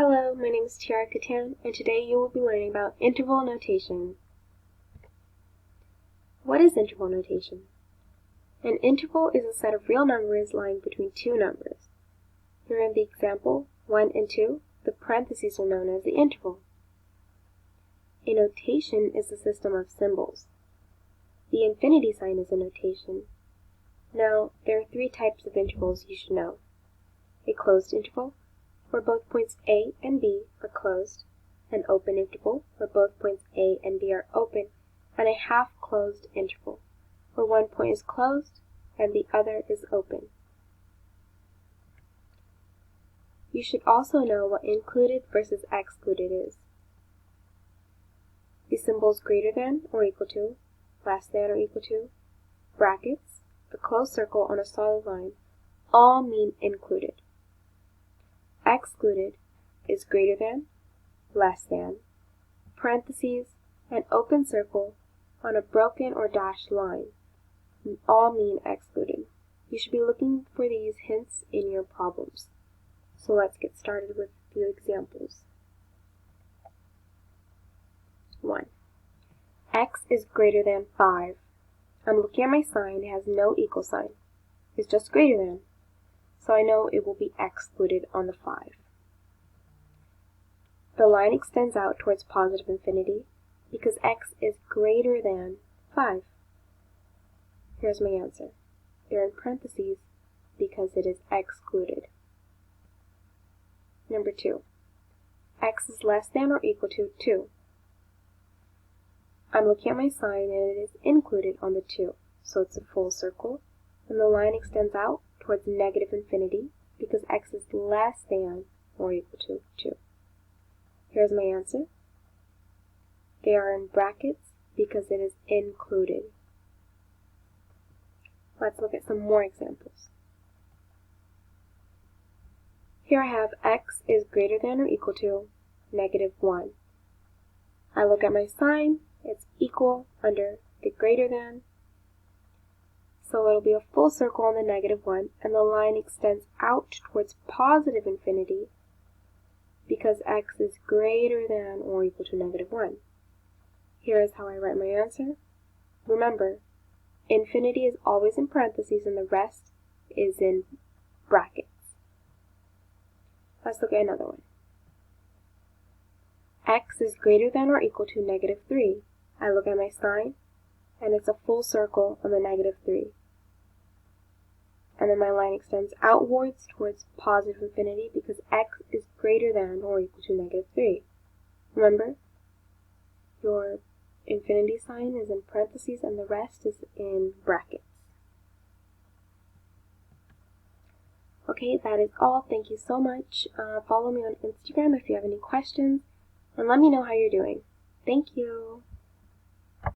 Hello, my name is Tiara Katan, and today you will be learning about interval notation. What is interval notation? An interval is a set of real numbers lying between two numbers. Here in the example, 1 and 2, the parentheses are known as the interval. A notation is a system of symbols. The infinity sign is a notation. Now, there are three types of intervals you should know. A closed interval, where both points A and B are closed, an open interval, where both points A and B are open, and a half-closed interval, where one point is closed and the other is open. You should also know what included versus excluded is. The symbols greater than or equal to, less than or equal to, brackets, the closed circle on a solid line, all mean included. Excluded is greater than, less than, parentheses, an open circle on a broken or dashed line. All mean excluded. You should be looking for these hints in your problems. So let's get started with a few examples. 1. X is greater than 5. I'm looking at my sign. It has no equal sign. It's just greater than. So I know it will be excluded on the 5. The line extends out towards positive infinity because x is greater than 5. Here's my answer. They're in parentheses because it is excluded. Number 2. X is less than or equal to 2. I'm looking at my sign and it is included on the 2, so it's a full circle, and the line extends out towards negative infinity because x is less than or equal to 2. Here's my answer. They are in brackets because it is included. Let's look at some more examples. Here I have x is greater than or equal to negative 1. I look at my sign, it's equal under the greater than, so it'll be a full circle on the negative 1, and the line extends out towards positive infinity because x is greater than or equal to negative 1. Here is how I write my answer. Remember, infinity is always in parentheses and the rest is in brackets. Let's look at another one. X is greater than or equal to negative 3. I look at my sign, and it's a full circle on the negative 3. And then my line extends outwards towards positive infinity because x is greater than or equal to negative 3. Remember, your infinity sign is in parentheses and the rest is in brackets. Okay, that is all. Thank you so much. Follow me on Instagram if you have any questions, and let me know how you're doing. Thank you.